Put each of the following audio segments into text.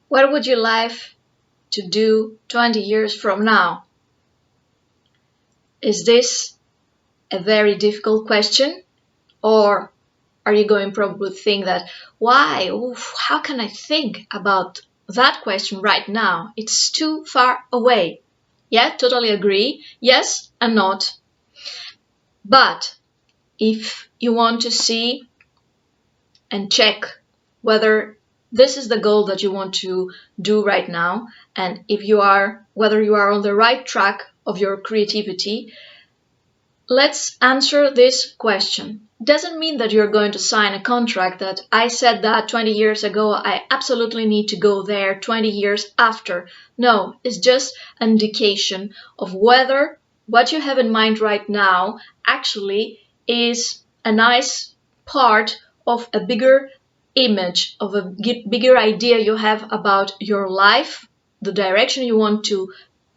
What would you like to do 20 years from now? Is this a very difficult question? Or are you going to probably think that, why? Oof, how can I think about that question right now? It's too far away. Yeah, totally agree. Yes and not. But if you want to see and check whether this is the goal that you want to do right now, and whether you are on the right track of your creativity, let's answer this question. Doesn't mean that you're going to sign a contract that I said that 20 years ago, I absolutely need to go there 20 years after. No, it's just an indication of whether what you have in mind right now actually is a nice part of a bigger image, of a bigger idea you have about your life, the direction you want to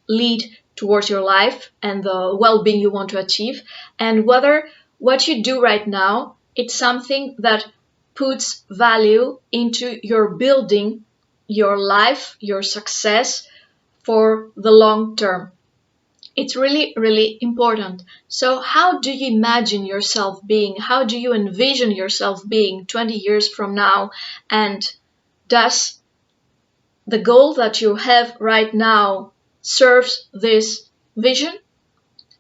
lead towards your life and the well-being you want to achieve, and whether what you do right now, it's something that puts value into your building your life, your success for the long term. It's really, really important. So how do you imagine yourself being? How do you envision yourself being 20 years from now? And does the goal that you have right now serves this vision?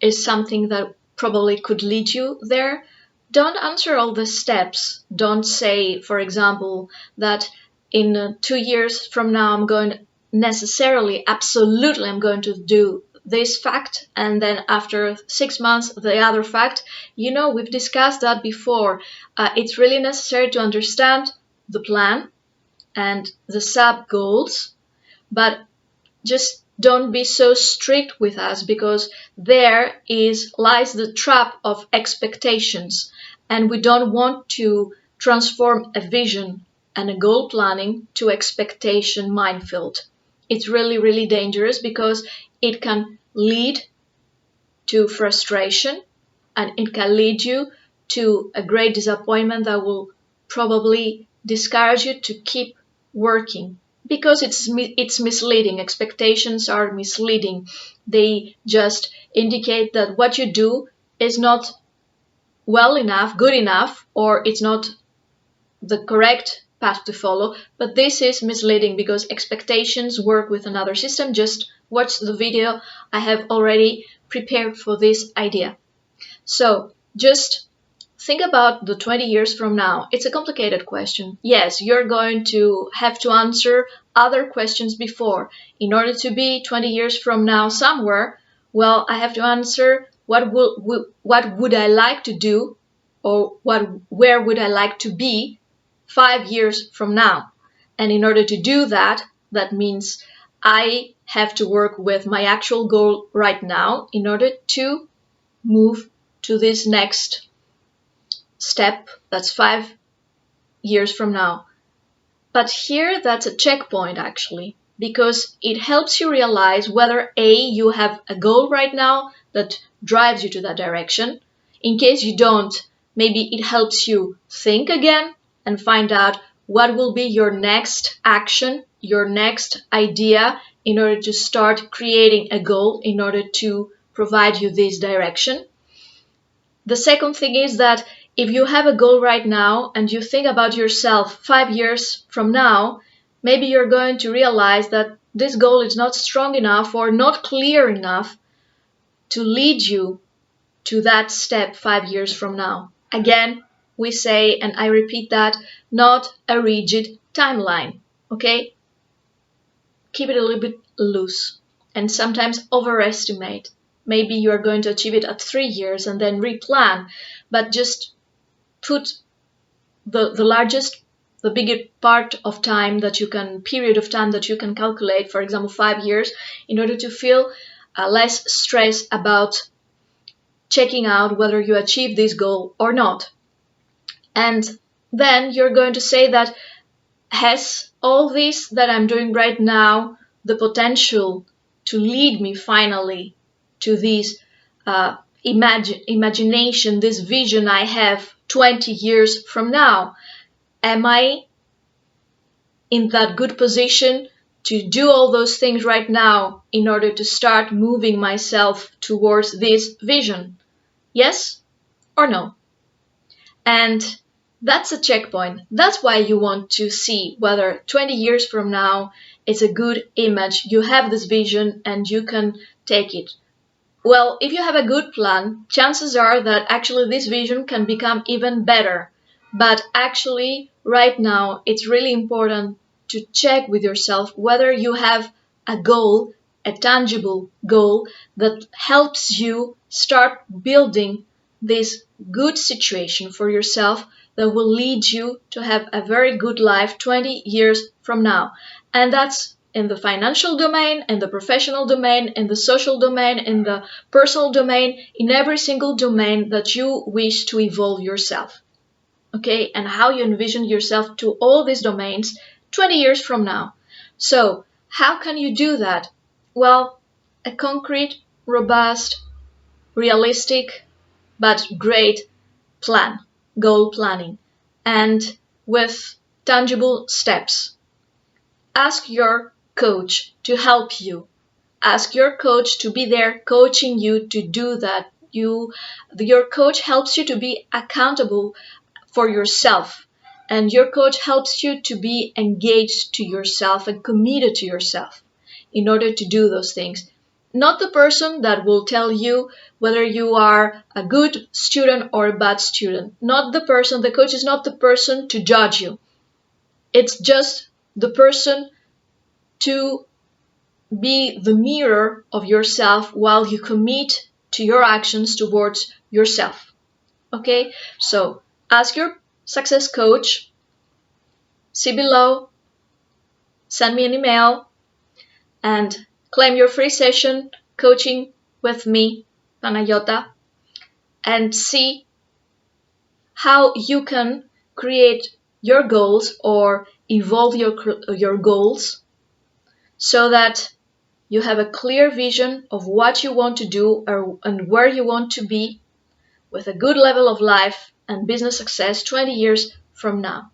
Is something that probably could lead you there? Don't answer all the steps. Don't say, for example, that in 2 years from now I'm going necessarily, absolutely, I'm going to do this fact, and then after 6 months the other fact. We've discussed that before. It's really necessary to understand the plan and the sub goals, but just don't be so strict with us, because there lies the trap of expectations, and we don't want to transform a vision and a goal planning to expectation minefield. It's really, really dangerous, because it can lead to frustration, and it can lead you to a great disappointment that will probably discourage you to keep working, because it's misleading. Expectations are misleading. They just indicate that what you do is not well enough, good enough, or it's not the correct path to follow. But this is misleading, because expectations work with another system. Just watch the video I have already prepared for this idea. So just think about the 20 years from now. It's a complicated question. Yes, you're going to have to answer other questions before. In order to be 20 years from now somewhere, well, I have to answer what would I like to do, or where would I like to be 5 years from now. And in order to do that, that means I have to work with my actual goal right now in order to move to this next step, that's 5 years from now. But here, that's a checkpoint actually, because it helps you realize whether you have a goal right now that drives you to that direction. In case you don't, maybe it helps you think again and find out what will be your next action, your next idea, in order to start creating a goal, in order to provide you this direction. The second thing is that if you have a goal right now and you think about yourself 5 years from now, maybe you're going to realize that this goal is not strong enough or not clear enough to lead you to that step 5 years from now. Again, we say, and I repeat that, not a rigid timeline, okay? Keep it a little bit loose and sometimes overestimate. Maybe you are going to achieve it at 3 years and then replan, but just put the bigger part of time that you can, period of time that you can calculate, for example 5 years, in order to feel less stress about checking out whether you achieve this goal or not. And then you're going to say that, has all this that I'm doing right now the potential to lead me finally to this imagination, this vision I have 20 years from now? Am I in that good position to do all those things right now in order to start moving myself towards this vision? Yes or no? And that's a checkpoint. That's why you want to see whether 20 years from now it's a good image, you have this vision and you can take it. Well, if you have a good plan, chances are that actually this vision can become even better. But actually, right now, it's really important to check with yourself whether you have a goal, a tangible goal that helps you start building this good situation for yourself that will lead you to have a very good life 20 years from now. And that's in the financial domain, in the professional domain, in the social domain, in the personal domain, in every single domain that you wish to evolve yourself. Okay, and how you envision yourself to all these domains 20 years from now. So, how can you do that? Well, a concrete, robust, realistic, but great plan, goal planning, and with tangible steps. Ask your coach to help you. Ask your coach to be there coaching you to do that. Your coach helps you to be accountable for yourself, and your coach helps you to be engaged to yourself and committed to yourself in order to do those things. Not the person that will tell you whether you are a good student or a bad student. Not the person, the coach is not the person to judge you. It's just the person to be the mirror of yourself while you commit to your actions towards yourself. Okay, so ask your success coach, see below, send me an email, and claim your free session coaching with me, Panagiota, and see how you can create your goals or evolve your goals so that you have a clear vision of what you want to do and where you want to be with a good level of life and business success 20 years from now.